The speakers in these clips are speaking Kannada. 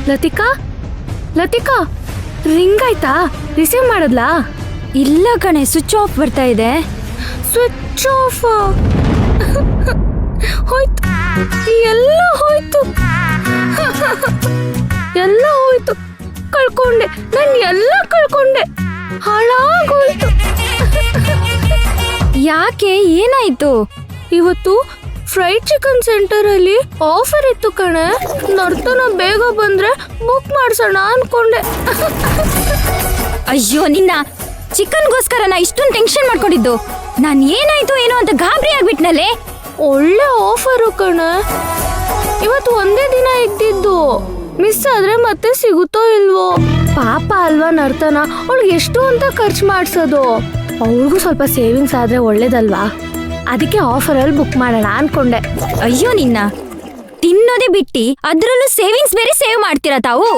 ಲತಿಕಾ ಲತಿಕಾ ರಿಂಗ್ ಆಯ್ತಾ? ರಿಸೀವ್ ಮಾಡದ್ಲಾ? ಇಲ್ಲ ಕಣೆ, ಸ್ವಿಚ್ ಆಫ್ ಬರ್ತಾ ಇದೆ. ಸ್ವಿಚ್ ಆಫ್ ಹೋಯ್ತು, ಎಲ್ಲ ಹೋಯ್ತು, ಎಲ್ಲ ಹೋಯ್ತು. ಕಳ್ಕೊಂಡೆ, ನಾನು ಎಲ್ಲ ಕಳ್ಕೊಂಡೆ, ಹಾಳಾಗೋಯ್ತು. ಯಾಕೆ, ಏನಾಯ್ತು? ಇವತ್ತು ಫ್ರೈಡ್ ಚಿಕನ್ ಸೆಂಟರ್ ಅಲ್ಲಿ ಆಫರ್ ಇತ್ತು ಕಣೆ. ನರ್ತನ ಬೇಗ ಬಂದ್ರೆ ಬುಕ್ ಮಾಡ್ಸೋಣ ಅನ್ಕೊಂಡೆ. ಅಯ್ಯೋ ನಿನ್ನ, ಚಿಕನ್ಗೋಸ್ಕರ ನಾ ಇಷ್ಟೊಂದು ಟೆನ್ಷನ್ ಮಾಡ್ಕೊಂಡಿದ್ದು. ನಾನ್ ಏನಾಯ್ತು ಏನೋ ಅಂತ ಗಾಬರಿ ಆಗ್ಬಿಟ್ನಲ್ಲೇ. ಒಳ್ಳೆ ಆಫರು ಕಣೆ. ಇವತ್ತು ಒಂದೇ ದಿನ ಇದ್ದಿದ್ದು, ಮಿಸ್ ಆದ್ರೆ ಮತ್ತೆ ಸಿಗುತ್ತೋ ಇಲ್ವೋ. ಪಾಪ ಅಲ್ವಾ ನರ್ತನ, ಅವಳಿಗೆ ಎಷ್ಟು ಅಂತ ಖರ್ಚು ಮಾಡ್ಸೋದು. ಅವ್ರಿಗೂ ಸ್ವಲ್ಪ ಸೇವಿಂಗ್ಸ್ ಆದ್ರೆ ಒಳ್ಳೇದಲ್ವಾ, ಅದಕ್ಕೆ ಆಫರ್ ಅಲ್ಲಿ ಬುಕ್ ಮಾಡೋಣ ಅನ್ಕೊಂಡೆ. ಅಯ್ಯೋ ನಿನ್ನ, ತಿನ್ನೋದೇ ಬಿಟ್ಟಿ ಅದ್ರಲ್ಲೂ ಸೇವಿಂಗ್ಸ್ ಬೇರೆ ಸೇವ್ ಮಾಡ್ತೀರಾ ತಾವು?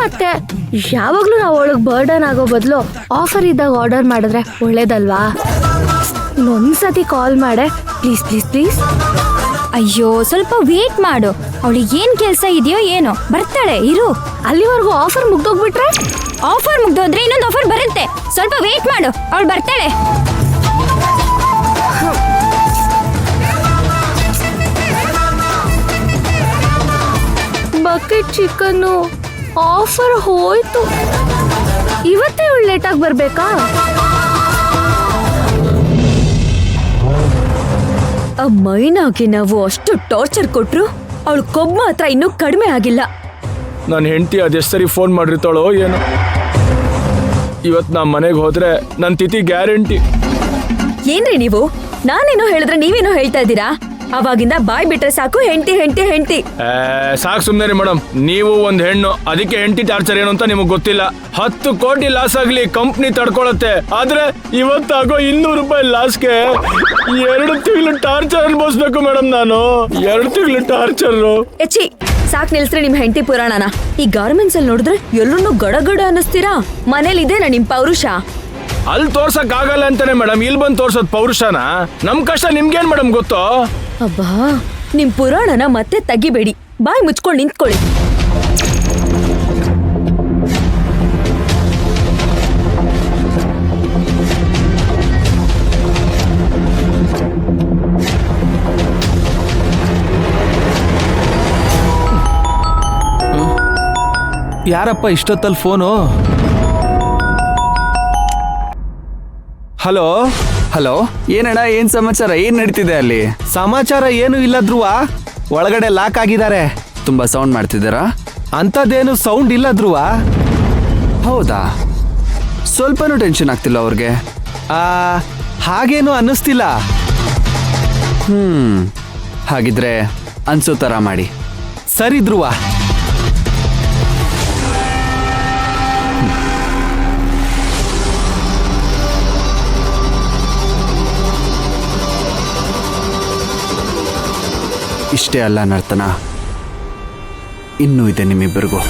ಮತ್ತೆ ಯಾವಾಗ್ಲೂ ನಾವು ಒಳಗ್ ಬರ್ಡನ್ ಆಗೋ ಬದಲು ಆಫರ್ ಇದ್ದಾಗ ಆರ್ಡರ್ ಮಾಡಿದ್ರೆ ಒಳ್ಳೇದಲ್ವಾ. ಒಂದ್ಸತಿ ಕಾಲ್ ಮಾಡೆ ಪ್ಲೀಸ್ ಪ್ಲೀಸ್ ಪ್ಲೀಸ್. ಅಯ್ಯೋ ಸ್ವಲ್ಪ ವೇಟ್ ಮಾಡು, ಅವಳಿಗೆ ಏನ್ ಕೆಲ್ಸ ಇದೆಯೋ ಏನೋ, ಬರ್ತಾಳೆ ಇರು. ಅಲ್ಲಿವರೆಗೂ ಆಫರ್ ಮುಗ್ದೋಗ್ಬಿಟ್ರೆ? ಆಫರ್ ಮುಗ್ದೋದ್ರೆ ಇನ್ನೊಂದು ಆಫರ್ ಬರುತ್ತೆ, ಸ್ವಲ್ಪ ವೇಟ್ ಮಾಡು, ಅವಳು ಬರ್ತಾಳೆ. ಬಕೆಟ್ ಚಿಕನ್ನು ಆಫರ್ ಹೋಯ್ತು. ಇವತ್ತೇ ಇವಳು ಲೇಟಾಗಿ ಬರ್ಬೇಕಾ? ಆ ಮೈನಾಗೆ ನಾವು ಅಷ್ಟು ಟಾರ್ಚರ್ ಕೊಟ್ರು ಅವಳು ಕೊಬ್ಬು ಮಾತ್ರ ಇನ್ನೂ ಕಡಿಮೆ ಆಗಿಲ್ಲ. ನನ್ನ ಹೆಂಡತಿ ಅದೆಷ್ಟು ಸರಿ ಫೋನ್ ಮಾಡಿರ್ತಾಳೋ ಏನೋ. ಇವತ್ತು ನಾ ಮನೆಗೆ ಹೋದ್ರೆ ನನ್ನ ತಿಥಿ ಗ್ಯಾರಂಟಿ. ಏನ್ರಿ ನೀವು, ನಾನೇನೋ ಹೇಳಿದ್ರೆ ನೀವೇನೋ ಹೇಳ್ತಾ ಇದ್ದೀರಾ? ಅವಾಗಿಂದ ಬಾಯ್ ಬಿಟ್ರೆ ಸಾಕು ಹೆಂಡತಿ ಹೆಂಡತಿ ಹೆಂಡತಿ. ಸಾಕು ಸುಮ್ಮನೆ ರೀ ಮೇಡಮ್, ನೀವು ಒಂದು ಹೆಣ್ಣು, ಅದಕ್ಕೆ ಹೆಂಡತಿ ಟಾರ್ಚರ್ ಏನು ಅಂತ ನಿಮಗೆ ಗೊತ್ತಿಲ್ಲ. 10 ಕೋಟಿ ಲಾಸ್ ಆಗ್ಲಿ ಕಂಪ್ನಿ ತಡ್ಕೊಳತ್ತೆ, ಆದ್ರೆ ಇವತ್ತಾಗೋ 200 ರೂಪಾಯಿ ಲಾಸ್ಗೆ 2 ತಿಂಗಳು ಟಾರ್ಚರ್ ಅನ್ಭವಿಸ್ಬೇಕು ಮೇಡಮ್. ನಾನು 2 ತಿಂಗಳು ಟಾರ್ಚರ್. ಎಚ್ಚಿ ಸಾಕ್ ನಿಲ್ಸ್ರಿ ನಿಮ್ ಹೆಂಡತಿ ಪುರಾಣನ. ಈ ಗಾರ್ಮೆಂಟ್ಸ್ ಅಲ್ಲಿ ನೋಡಿದ್ರೆ ಎಲ್ಲರನ್ನೂ ಗಡಗಡ ಅನ್ನಿಸ್ತೀರಾ. ಮನೇಲಿ ಇದೇನಾ ನಿಮ್ ಪೌರುಷ? ಅಲ್ಲಿ ತೋರ್ಸಕ್ ಆಗಲ್ಲ ಅಂತಾನೆ ಮೇಡಮ್ ಇಲ್ಲಿ ಬಂದು ತೋರ್ಸೋದ್ ಪೌರುಷನ. ನಮ್ ಕಷ್ಟ ನಿಮ್ಗೇನ್ ಮೇಡಮ್ ಗೊತ್ತೋ? ಅಬ್ಬಾ, ನಿಮ್ ಪುರಾಣನ ಮತ್ತೆ ತೆಗಿಬೇಡಿ, ಬಾಯ್ ಮುಚ್ಕೊಂಡು ನಿಂತ್ಕೊಳ್ಳಿ. ಯಾರಪ್ಪ ಇಷ್ಟೊತ್ತಲ್ಲಿ ಫೋನು? ಹಲೋ ಹಲೋ, ಏನಣ್ಣ, ಏನ್ ಸಮಾಚಾರ? ಏನ್ ನಡೀತಿದೆ ಅಲ್ಲಿ? ಸಮಾಚಾರ ಏನು ಇಲ್ಲ ಧ್ರುವ, ಒಳಗಡೆ ಲಾಕ್ ಆಗಿದ್ದಾರೆ. ತುಂಬಾ ಸೌಂಡ್ ಮಾಡ್ತಿದ್ದಾರಾ? ಅಂಥದ್ದೇನು ಸೌಂಡ್ ಇಲ್ಲ ಧ್ರುವ. ಹೌದಾ? ಸ್ವಲ್ಪನೂ ಟೆನ್ಷನ್ ಆಗ್ತಿಲ್ಲ ಅವ್ರಿಗೆ? ಹಾಗೇನು ಅನ್ನಿಸ್ತಿಲ್ಲ. ಹಾಗಿದ್ರೆ ಅನ್ಸೋ ಥರ ಮಾಡಿ. ಸರಿ ಧ್ರುವ. ಇಷ್ಟೇ ಅಲ್ಲ ನರ್ತನ, ಇನ್ನೂ ಇದೆ ನಿಮ್ಮಿಬ್ಬರಿಗೂ.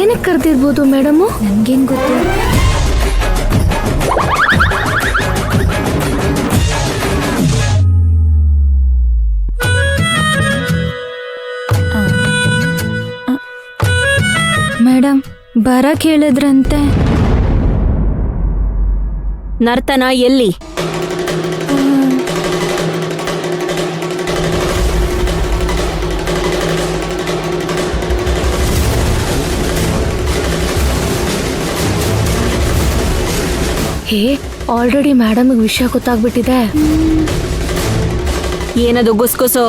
ಏನಕ್ಕೆ ಕರೆದಿರ್ಬೋದು ಮೇಡಮು? ನನ್ಗೇನ್ ಗೊತ್ತು. ಮೇಡಮ್ ಬರಕ್ ಹೇಳಿದ್ರಂತೆ. ನರ್ತನ ಎಲ್ಲಿ? ಹೇ, ಆಲ್ರೆಡಿ ಮೇಡಮ್ಗೆ ವಿಷಯ ಗೊತ್ತಾಗ್ಬಿಟ್ಟಿದೆ. ಏನದು ಗುಸ್ಗುಸು?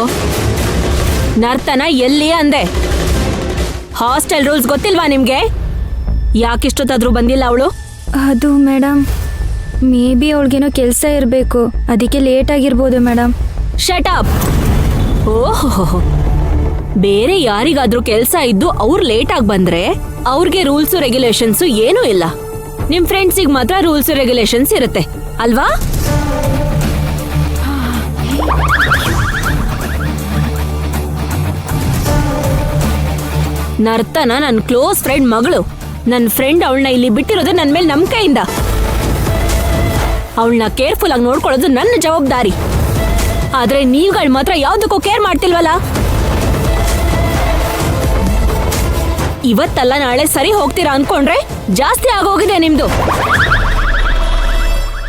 ನರ್ತನ ಎಲ್ಲಿ ಅಂದೆ? ಹಾಸ್ಟೆಲ್ ರೂಲ್ಸ್ ಗೊತ್ತಿಲ್ವಾ ನಿಮ್ಗೆ? ಯಾಕಿಷ್ಟೊತ್ತಾದ್ರೂ ಬಂದಿಲ್ಲ ಅವಳು? ಅದು ಮೇಡಮ್, ಮೇ ಬಿ ಅವಳಿಗೇನೋ ಕೆಲಸ ಇರಬೇಕು, ಅದಕ್ಕೆ ಲೇಟ್ ಆಗಿರ್ಬೋದು ಮೇಡಮ್. Shut up. ಓಹೋ, ಬೇರೆ ಯಾರಿಗಾದ್ರೂ ಕೆಲಸ ಇದ್ದು ಅವ್ರು ಲೇಟ್ ಆಗಿ ಬಂದ್ರೆ ಅವ್ರಿಗೆ ರೂಲ್ಸು ರೆಗ್ಯುಲೇಷನ್ಸು ಏನೂ ಇಲ್ಲ. ನಿಮ್ ಫ್ರೆಂಡ್ಸಿಗೆ ಮಾತ್ರ ರೂಲ್ಸ್ ರೆಗ್ಯುಲೇಷನ್ಸ್ ಇರುತ್ತೆ ಅಲ್ವಾ? ನರ್ತನ ನನ್ನ ಕ್ಲೋಸ್ ಫ್ರೆಂಡ್ ಮಗಳು. ನನ್ನ ಫ್ರೆಂಡ್ ಅವಳನ್ನ ಇಲ್ಲಿ ಬಿಟ್ಟಿರೋದು ನನ್ನ ಮೇಲೆ ನಂಬಿಕೆಯಿಂದ. ಅವಳನ್ನ ಕೇರ್ಫುಲ್ ಆಗಿ ನೋಡ್ಕೊಳ್ಳೋದು ನನ್ನ ಜವಾಬ್ದಾರಿ. ಆದ್ರೆ ನೀವುಗಳು ಮಾತ್ರ ಯಾವ್ದಕ್ಕೂ ಕೇರ್ ಮಾಡ್ತಿಲ್ವಲ್ಲ. ಇವತ್ತಲ್ಲ ನಾಳೆ ಸರಿ ಹೋಗ್ತೀರಾ ಅನ್ಕೊಂಡ್ರೆ ಜಾಸ್ತಿ ಆಗೋಗಿದೆ ನಿಮ್ದು.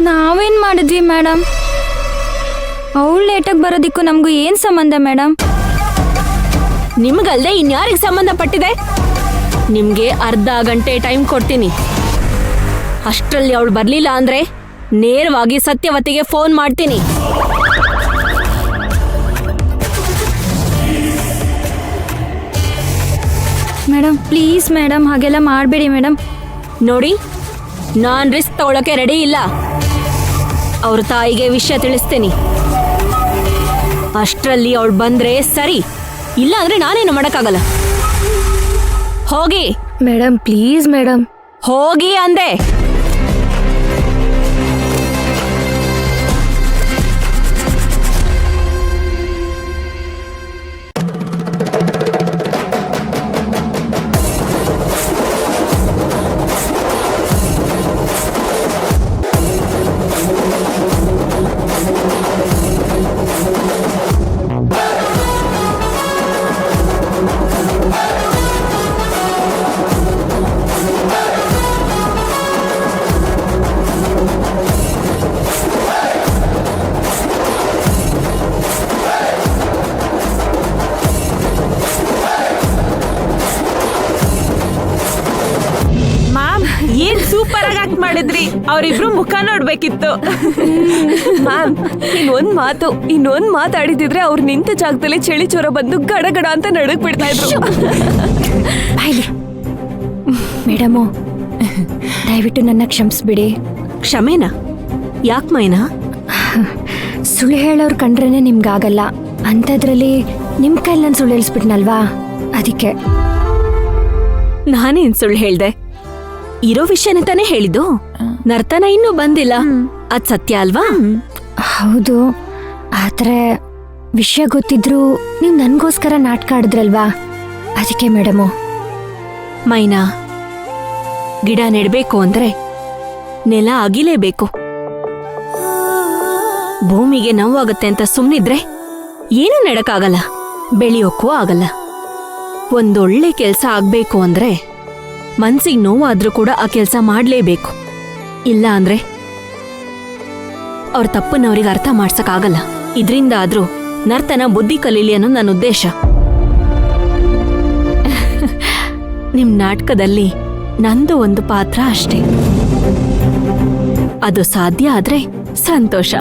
ನಾವೇನ್ ಮಾಡಿದ್ವಿ ಮೇಡಮ್? ಅವಳು ಲೇಟಾಗಿ ಬರೋದಿಕ್ಕೂ ನಮಗೂ ಏನ್ ಸಂಬಂಧ ಮೇಡಮ್? ನಿಮ್ಗಲ್ದೆ ಇನ್ಯಾರಿಗೆ ಸಂಬಂಧಪಟ್ಟಿದೆ? ನಿಮ್ಗೆ ಅರ್ಧ ಗಂಟೆ ಟೈಮ್ ಕೊಡ್ತೀನಿ. ಅಷ್ಟರಲ್ಲಿ ಅವಳು ಬರ್ಲಿಲ್ಲ ಅಂದ್ರೆ ನೇರವಾಗಿ ಸತ್ಯವತಿಗೆ ಫೋನ್ ಮಾಡ್ತೀನಿ. ಮೇಡಮ್ ಪ್ಲೀಸ್ ಮೇಡಮ್, ಹಾಗೆಲ್ಲ ಮಾಡಬೇಡಿ ಮೇಡಮ್. ನೋಡಿ, ನಾನ್ ರಿಸ್ಕ್ ತಗೊಳಕ್ಕೆ ರೆಡಿ ಇಲ್ಲ. ಅವ್ರ ತಾಯಿಗೆ ವಿಷಯ ತಿಳಿಸ್ತೀನಿ. ಅಷ್ಟರಲ್ಲಿ ಅವಳು ಬಂದ್ರೆ ಸರಿ, ಇಲ್ಲ ಅಂದ್ರೆ ನಾನೇನು ಮಾಡಕ್ಕಾಗಲ್ಲ. ಹೋಗಿ ಮೇಡಮ್ ಪ್ಲೀಸ್ ಮೇಡಮ್. ಹೋಗಿ ಅಂದೆ. ಏನ್ ಸೂಪರ್ ಆಗಿ ಆಕ್ಟ್ ಮಾಡಿದ್ರಿ. ಅವ್ರಿಬ್ರು ಮುಖ ನೋಡ್ಬೇಕಿತ್ತು. ಮ್ಯಾಮ್, ಇನ್ನೊಂದ್ ಮಾತಾಡಿದಿದ್ರೆ ಅವ್ರು ನಿಂತ ಜಾಗದಲ್ಲಿ ಚಳಿ ಜ್ವರ ಬಂದು ಗಡಗಡ ಅಂತ ನಡಕ್ ಬಿಡ್ತಾ ಇದ್ರು. ಮೇಡಮು, ದಯವಿಟ್ಟು ನನ್ನ ಕ್ಷಮಿಸ್ಬಿಡಿ. ಕ್ಷಮೆನಾ? ಯಾಕೆ ಮೈನಾ? ಸುಳ್ಳು ಹೇಳೋರು ಕಂಡ್ರೇನೆ ನಿಮ್ಗಾಗಲ್ಲ, ಅಂಥದ್ರಲ್ಲಿ ನಿಮ್ ಕೈಲಿ ನಾನು ಸುಳ್ಳು ಹೇಳಿಸ್ಬಿಟ್ನಲ್ವಾ, ಅದಕ್ಕೆ. ನಾನೇನ್ ಸುಳ್ಳು ಹೇಳ್ದೆ? ಇರೋ ವಿಷಯನೇ ತಾನೇ ಹೇಳಿದ್ದು. ನರ್ತನ ಇನ್ನೂ ಬಂದಿಲ್ಲ, ಅದ್ ಸತ್ಯ ಅಲ್ವಾ? ಹೌದು, ಆದ್ರೆ ವಿಷಯ ಗೊತ್ತಿದ್ರು ನೀವು ನನಗೋಸ್ಕರ ನಾಟಕ ಆಡಿದ್ರಲ್ವಾ, ಅದಕ್ಕೆ ಮೇಡಮು. ಮೈನಾ, ಗಿಡ ನೆಡ್ಬೇಕು ಅಂದ್ರೆ ನೆಲ ಅಗಿಲೇಬೇಕು. ಭೂಮಿಗೆ ನೋವಾಗತ್ತೆ ಅಂತ ಸುಮ್ನಿದ್ರೆ ಏನೂ ನೆಡಕ್ಕಾಗಲ್ಲ, ಬೆಳೆಯೋಕ್ಕೂ ಆಗಲ್ಲ. ಒಂದೊಳ್ಳೆ ಕೆಲ್ಸ ಆಗ್ಬೇಕು ಅಂದ್ರೆ ಮನ್ಸಿಗೆ ನೋವಾದ್ರೂ ಕೂಡ ಆ ಕೆಲ್ಸ ಮಾಡ್ಲೇಬೇಕು. ಇಲ್ಲ ಅಂದ್ರೆ ಅವ್ರ ತಪ್ಪನ್ನ ಅವ್ರಿಗೆ ಅರ್ಥ ಮಾಡ್ಸಕ್ಕಾಗಲ್ಲ. ಇದ್ರಿಂದ ಆದ್ರೂ ನರ್ತನ ಬುದ್ಧಿ ಕಲೀಲಿ ಅನ್ನೋ ನನ್ನ ಉದ್ದೇಶ. ನಿಮ್ ನಾಟಕದಲ್ಲಿ ನಂದು ಒಂದು ಪಾತ್ರ ಅಷ್ಟೇ. ಅದು ಸಾಧ್ಯ ಆದ್ರೆ ಸಂತೋಷ.